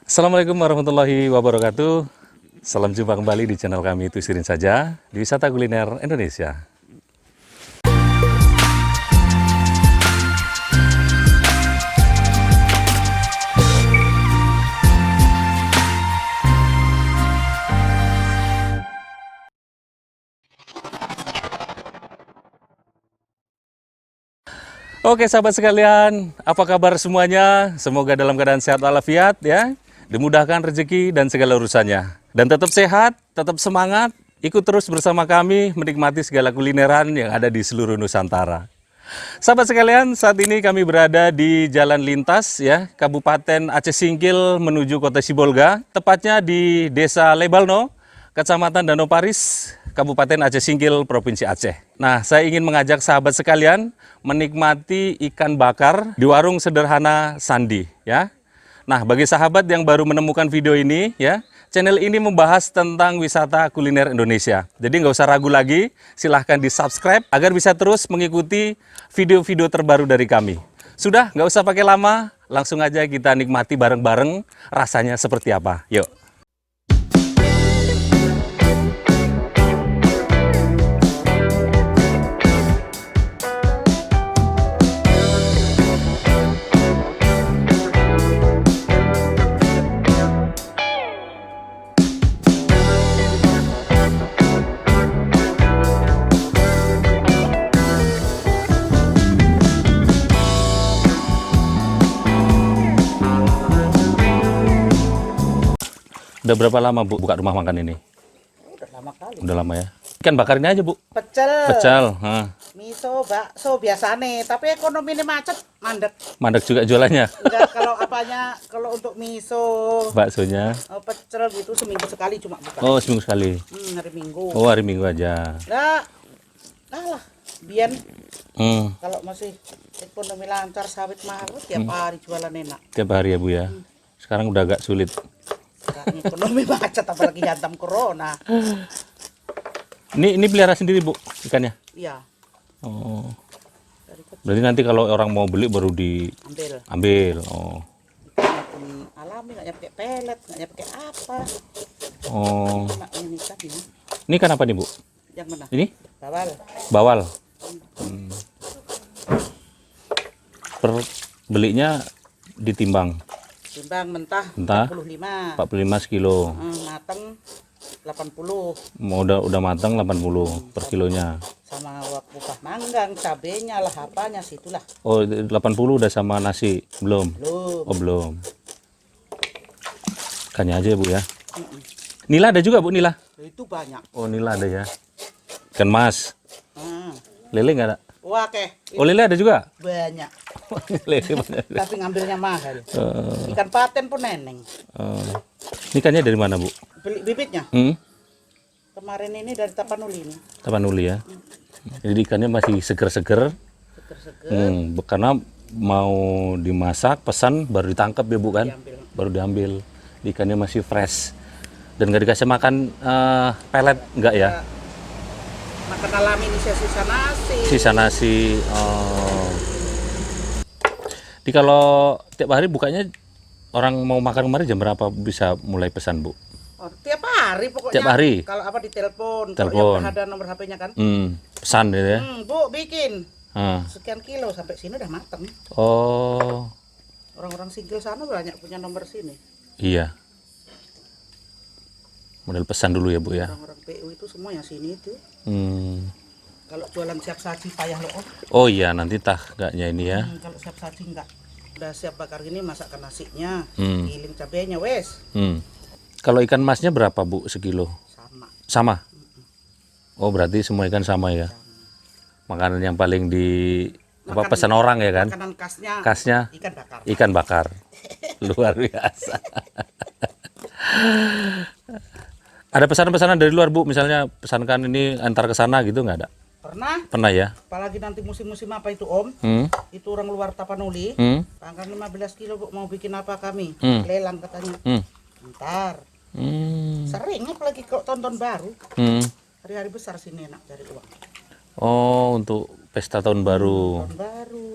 Assalamualaikum warahmatullahi wabarakatuh. Salam jumpa kembali di channel kami Tusirin Saja di Wisata Kuliner Indonesia. Oke sahabat sekalian, apa kabar semuanya? Semoga dalam keadaan sehat walafiat ya, dimudahkan rezeki dan segala urusannya. Dan tetap sehat, tetap semangat, ikut terus bersama kami menikmati segala kulineran yang ada di seluruh Nusantara. Sahabat sekalian, saat ini kami berada di Jalan Lintas ya, Kabupaten Aceh Singkil menuju Kota Sibolga, tepatnya di Desa Lebalno, Kecamatan Danau Paris, Kabupaten Aceh Singkil, Provinsi Aceh. Nah, saya ingin mengajak sahabat sekalian menikmati ikan bakar di warung sederhana Sandi ya. Nah, bagi sahabat yang baru menemukan video ini ya, channel ini membahas tentang wisata kuliner Indonesia. Jadi nggak usah ragu lagi, silahkan di subscribe agar bisa terus mengikuti video-video terbaru dari kami. Sudah, nggak usah pakai lama, langsung aja kita nikmati bareng-bareng rasanya seperti apa. Yuk. Udah berapa lama Bu buka rumah makan ini? Udah lama kali. Udah lama ya. Ikan bakarnya aja Bu. Pecel. Pecel. Miso, bakso biasane, tapi ekonominya macet, mandek. Mandek juga jualannya. Enggak kalau apanya, kalau untuk miso, Baksonya. pecel gitu seminggu sekali cuma buka. Oh, seminggu sekali. Hari Minggu. Oh, hari Minggu aja. Nah, lah, biar Hmm, kalau masih ekonomi lancar, sawit mahal, tiap hari jualan enak. tiap hari ya Bu ya. Sekarang udah agak sulit. Sekarang ekonomi macet, apalagi hantam corona. Ini pelihara sendiri Bu ikannya? Iya, Oh. dari kecil Berarti nanti kalau orang mau beli baru ambil. diambil. Oh. Ikan alami, nggak pakai pelet, nggak pakai apa. Oh. Enak ini kan ini. Ini kan apa nih Bu? Yang mana? Ini Bawal. bawal. Hmm. Per belinya ditimbang Timbang mentah, Mentah? 45. 45 sekilo. Mateng 80 Mau udah matang 80 per kilonya. sama kupat manggang, cabenya lah apanya situlah. Oh, 80 udah sama nasi? Belum. Belum. Oh, belum. Ikannya aja ya Bu ya. Nila ada juga Bu, nila? Itu banyak. Oh, nila ada ya. Ikan mas. Hmm. Lele nggak ada? Wah, Oh, lele ada juga? banyak. Lele banyak. Tapi ngambilnya mahal. Ikan paten pun neneng. Ini ikannya dari mana Bu? Beli bibitnya. Hmm? Kemarin ini dari Tapanuli ini. Tapanuli ya. Jadi ikannya masih seger-seger. Seger-seger. Karena mau dimasak, pesan baru ditangkap ya Bu kan? Diambil. Baru diambil. Ikannya masih fresh. Dan nggak dikasih makan pelet, nggak ya? Makan alami ini sisa nasi. Sisa nasi. Oh. Jadi kalau tiap hari bukanya orang mau makan kemarin jam berapa bisa mulai pesan Bu? Oh, tiap hari pokoknya. Tiap hari? Kalau apa ditelepon. Telepon. Kalau yang ada nomor HP-nya kan. Pesan gitu ya? Bu, bikin. Ah. Sekian kilo sampai sini udah mateng. Oh, Orang-orang single sana banyak punya nomor sini. iya. Model pesan dulu ya Bu ya? Orang-orang PU itu semua yang sini itu. Hmm. Kalau jualan siap saji payah loh. Oh iya, nanti enggaknya ini ya. Kalau siap saji enggak. Udah siap bakar gini masakkan nasinya, Hmm. giling cabenya wes. Kalau ikan masnya berapa Bu sekilo? Sama. Sama? Oh berarti semua ikan sama ya? Makanan yang paling pesan orang ya kan? Makanan khasnya. Khasnya Ikan bakar. ikan bakar. Luar biasa. Ada pesanan-pesanan dari luar Bu, misalnya pesankan ini antar ke sana gitu nggak ada? Pernah. Pernah ya? Apalagi nanti musim-musim apa itu Om? Itu orang luar Tapanuli. Pangkal 15 kilo Bu, mau bikin apa kami? Lelang katanya. Ntar. Sering apalagi kalau tonton baru. Hari-hari besar sini enak cari uang. Oh, untuk pesta tahun baru. Tahun baru.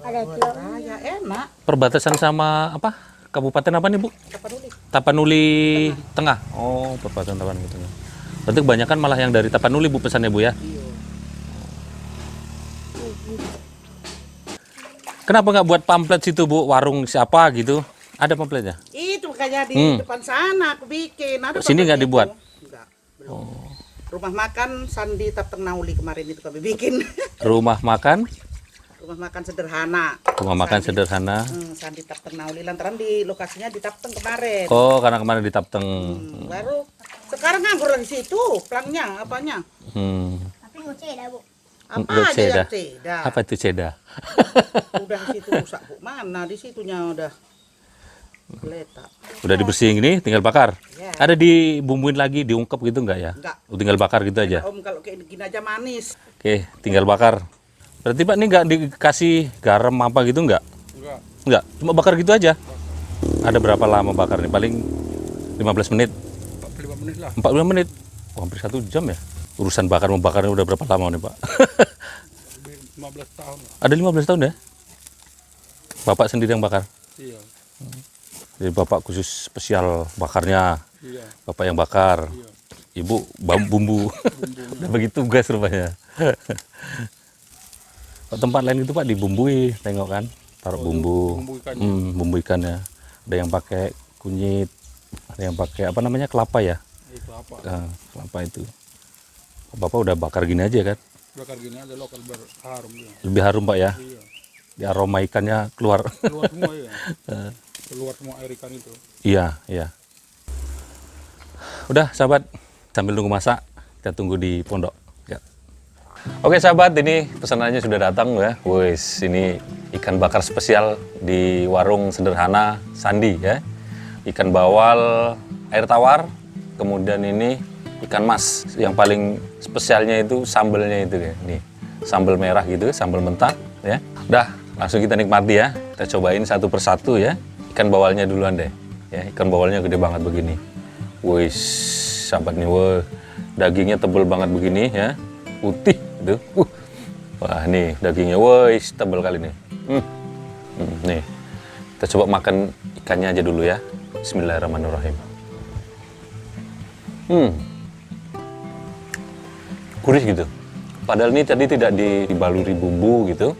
Ada raya enak. Perbatasan sama apa? Kabupaten apa nih Bu? Tapanuli. Tapanuli Tengah. Oh, Kabupaten Tapanuli Tengah. Berarti kebanyakan malah yang dari Tapanuli Bu pesannya Bu ya? Iya. Kenapa nggak buat pamflet situ Bu, warung siapa gitu? Ada pamfletnya? Itu makanya di depan sana aku bikin. Ada Sini nggak pamflet dibuat? itu. Enggak, belum. Rumah makan Sandi Tapteng Nauli kemarin itu kami bikin. Rumah makan? Rumah makan sederhana. Rumah makan sederhana. Sandi Tapteng Nauli lantaran di lokasinya di Tapteng kemarin. Oh, karena kemarin di Tapteng. Baru sekarang nganggur di situ, pelangnya, apanya? Tapi nggak ceda, Bu. Apa Nggak aja ceda. yang ceda? Apa itu ceda? Udah di situ rusak, Bu. Mana di situnya udah geletak. Udah dibersihin gini, tinggal bakar. Ya. Ada dibumbuin lagi, diungkep gitu nggak ya? Enggak. Tinggal bakar gitu aja. Om kalau kayak gini aja manis. Oke, tinggal bakar. Berarti Pak ini nggak dikasih garam apa gitu nggak? Nggak, cuma bakar gitu aja. Ada berapa lama bakar nih? Paling 15 menit? 45 menit lah. 45 menit? Oh, hampir 1 jam ya? Urusan bakar membakarnya udah berapa lama nih Pak? Lebih 15 tahun lah. Ada 15 tahun ya? Bapak sendiri yang bakar? Iya. Jadi Bapak khusus spesial bakarnya, Iya. Bapak yang bakar, Iya. Ibu bumbu. Udah bagi tugas rupanya. Kalau tempat lain itu Pak dibumbui, tengok kan, taruh bumbu, bumbu ikannya. bumbu ikannya. Ada yang pakai kunyit, ada yang pakai apa namanya kelapa ya, Itu apa? kelapa itu. Bapak udah bakar gini aja kan, Bakar gini aja lokal berharum ya. lebih harum Pak ya, Iya. di aroma ikannya keluar. Keluar semua ya. Keluar semua air ikan itu. Iya, iya. Udah sahabat, sambil nunggu masak, kita tunggu di pondok. Ya. Oke sahabat, ini pesanannya sudah datang ya. Wes, ini ikan bakar spesial di warung sederhana Sandi ya. Ikan bawal air tawar, kemudian ini ikan mas. Yang paling spesialnya itu sambelnya itu ya. Nih, sambal merah gitu, sambal mentah ya. Udah, langsung kita nikmati ya. Kita cobain satu persatu ya. Ikan bawalnya duluan deh. Ya, ikan bawalnya gede banget begini. Wih, sahabat nih, wah, dagingnya tebel banget begini ya, putih gitu. Wah, nih dagingnya, wih, tebel kali nih. Nih, kita coba makan ikannya aja dulu ya. Bismillahirrahmanirrahim. Gurih gitu. Padahal ini tadi tidak dibaluri bumbu gitu.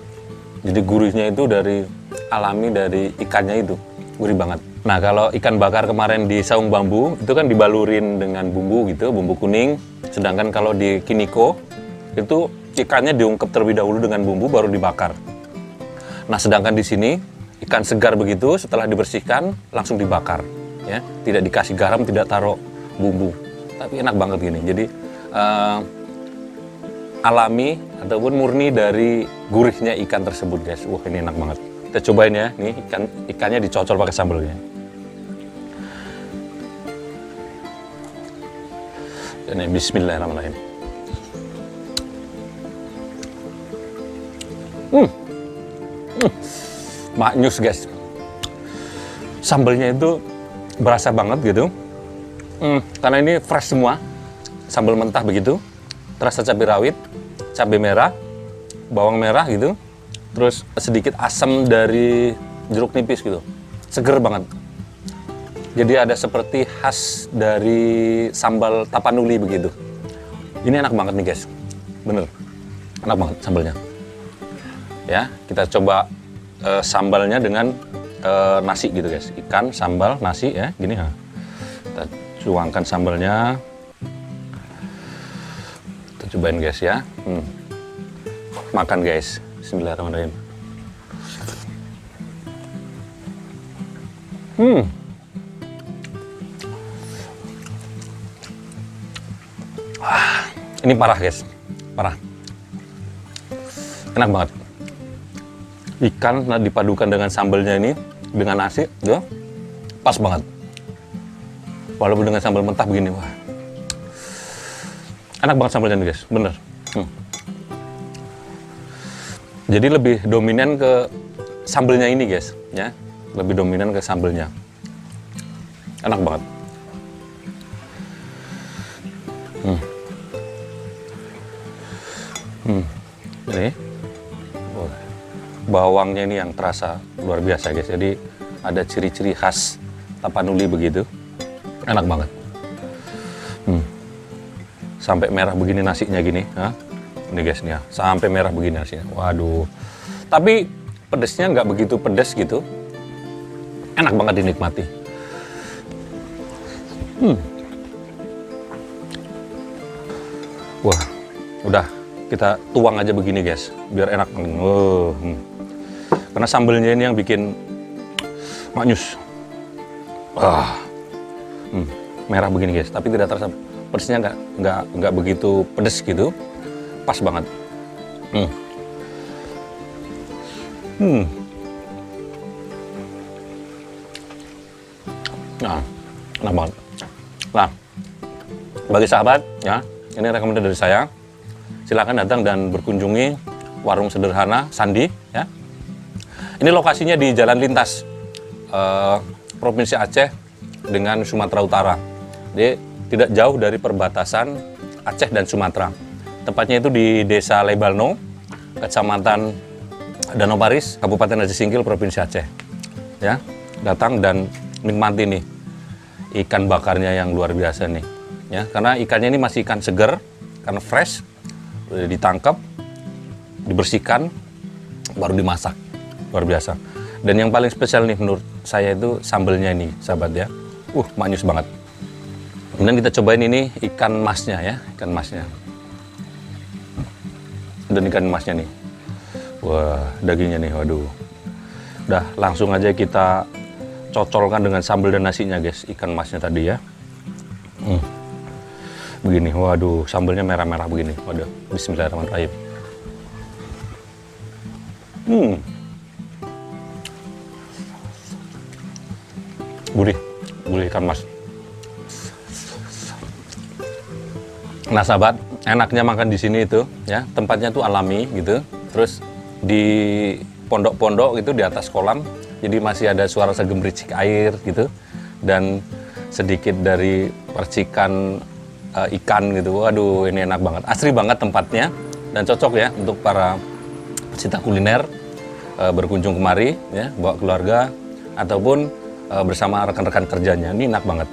Jadi gurihnya itu dari alami dari ikannya itu. Gurih banget. Nah, kalau ikan bakar kemarin di saung bambu, itu kan dibalurin dengan bumbu gitu, bumbu kuning. Sedangkan kalau di Kiniko, itu ikannya diungkep terlebih dahulu dengan bumbu, baru dibakar. Nah, sedangkan di sini, ikan segar begitu, setelah dibersihkan, langsung dibakar. Ya, tidak dikasih garam, tidak taruh bumbu. Tapi enak banget gini. Jadi, alami ataupun murni dari gurihnya ikan tersebut, guys. Wah, ini enak banget. Kita cobain ya, nih ikannya dicocol pakai sambelnya. Ini bismillahirrahmanirrahim. Maknyus guys. Sambelnya itu berasa banget gitu. Karena ini fresh semua. Sambal mentah begitu. Terasa cabai rawit, cabai merah, bawang merah gitu. Terus sedikit asam dari jeruk nipis gitu. Seger banget. Jadi ada seperti khas dari sambal Tapanuli begitu. Ini enak banget nih guys. Bener. Enak banget sambalnya. Ya, kita coba sambalnya dengan nasi gitu guys. Ikan, sambal, nasi ya. Gini ha. Kita tuangkan sambalnya. Kita cobain guys ya. Makan guys. Bismillahirrahmanirrahim. Ini parah guys, parah. Enak banget. Ikan dipadukan dengan sambalnya ini, dengan nasi, ya, pas banget. Walaupun dengan sambal mentah begini, wah. Enak banget sambalnya nih guys, bener. Jadi lebih dominan ke sambelnya ini guys, ya. Lebih dominan ke sambelnya. Enak banget. Ini bawangnya ini yang terasa luar biasa guys. Jadi ada ciri-ciri khas Tapanuli begitu. Enak banget. Sampai merah begini nasinya gini. Ini guys nih ya, sampai merah begini nasinya. Waduh. Tapi pedesnya nggak begitu pedes gitu. Enak banget dinikmati. Wah, udah kita tuang aja begini guys, biar enak. Karena sambelnya ini yang bikin maknyus. Merah begini guys, tapi tidak terasa pedesnya, nggak begitu pedes gitu, pas banget. Nah, enak banget. Nah, bagi sahabat ya, ini rekomendasi dari saya. Silakan datang dan berkunjungi warung sederhana Sandi ya. Ini lokasinya di jalan lintas Provinsi Aceh dengan Sumatera Utara. Jadi tidak jauh dari perbatasan Aceh dan Sumatera. Tempatnya itu di Desa Lebalno, Kecamatan Danau Paris, Kabupaten Aceh Singkil, Provinsi Aceh. Ya, datang dan nikmati nih ikan bakarnya yang luar biasa nih. Ya, karena ikannya ini masih ikan segar, karena fresh, ditangkap, dibersihkan, baru dimasak. Luar biasa. Dan yang paling spesial nih menurut saya itu sambelnya ini, sahabat ya. Maknyus banget. Kemudian kita cobain ini ikan masnya ya, ikan masnya. Dan ikan masnya nih. Wah, dagingnya nih, waduh. Udah, langsung aja kita cocolkan dengan sambal dan nasinya guys, ikan masnya tadi ya. Begini, waduh, sambelnya merah-merah begini. Waduh, bismillahirrahmanirrahim. Gurih ikan mas. Nah sahabat, enaknya makan di sini itu ya, tempatnya tuh alami gitu. Terus di pondok-pondok itu di atas kolam, jadi masih ada suara segemericik air gitu, dan sedikit dari percikan ikan gitu. Waduh, ini enak banget, asri banget tempatnya dan cocok ya untuk para pecinta kuliner berkunjung kemari ya, bawa keluarga ataupun bersama rekan-rekan kerjanya. Ini enak banget,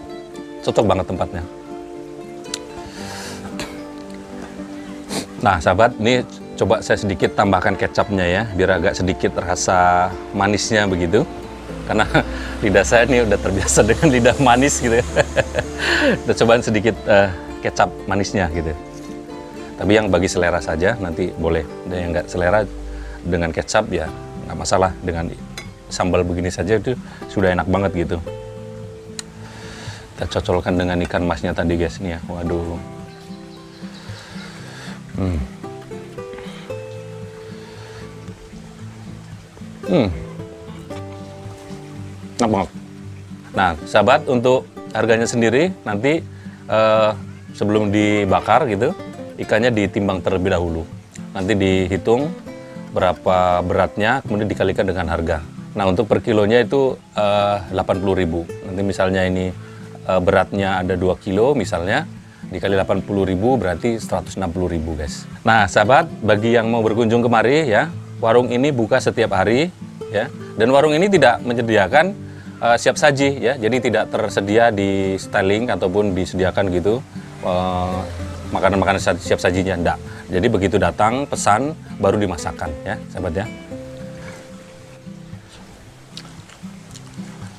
cocok banget tempatnya. Nah sahabat, ini coba saya sedikit tambahkan kecapnya ya, biar agak sedikit rasa manisnya begitu. Karena lidah saya ini udah terbiasa dengan lidah manis gitu ya. Kita cobain sedikit kecap manisnya gitu. Tapi yang bagi selera saja nanti boleh. Dan yang nggak selera dengan kecap ya nggak masalah. Dengan sambal begini saja itu sudah enak banget gitu. Kita cocolkan dengan ikan masnya tadi guys nih ya. Waduh. Enak banget. Nah, sahabat, untuk harganya sendiri nanti sebelum dibakar gitu, ikannya ditimbang terlebih dahulu. Nanti dihitung berapa beratnya, kemudian dikalikan dengan harga. Nah, untuk per kilonya itu 80.000. Nanti misalnya ini beratnya ada 2 kilo misalnya, dikali 80.000 berarti 160.000 guys. Nah, sahabat, bagi yang mau berkunjung kemari ya, warung ini buka setiap hari ya. Dan warung ini tidak menyediakan siap saji ya, jadi tidak tersedia di styling ataupun disediakan gitu makanan-makanan siap sajinya, enggak. Jadi begitu datang pesan baru dimasakkan ya sahabat ya.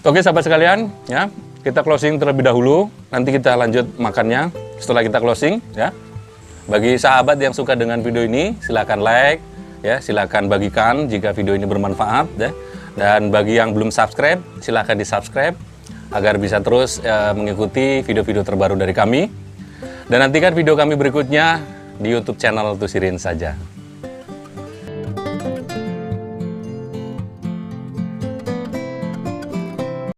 Oke sahabat sekalian ya, kita closing terlebih dahulu, nanti kita lanjut makannya setelah kita closing ya. Bagi sahabat yang suka dengan video ini silakan like ya, silakan bagikan jika video ini bermanfaat ya. Dan bagi yang belum subscribe, silahkan di-subscribe agar bisa terus mengikuti video-video terbaru dari kami. Dan nantikan video kami berikutnya di YouTube channel Tusirin saja.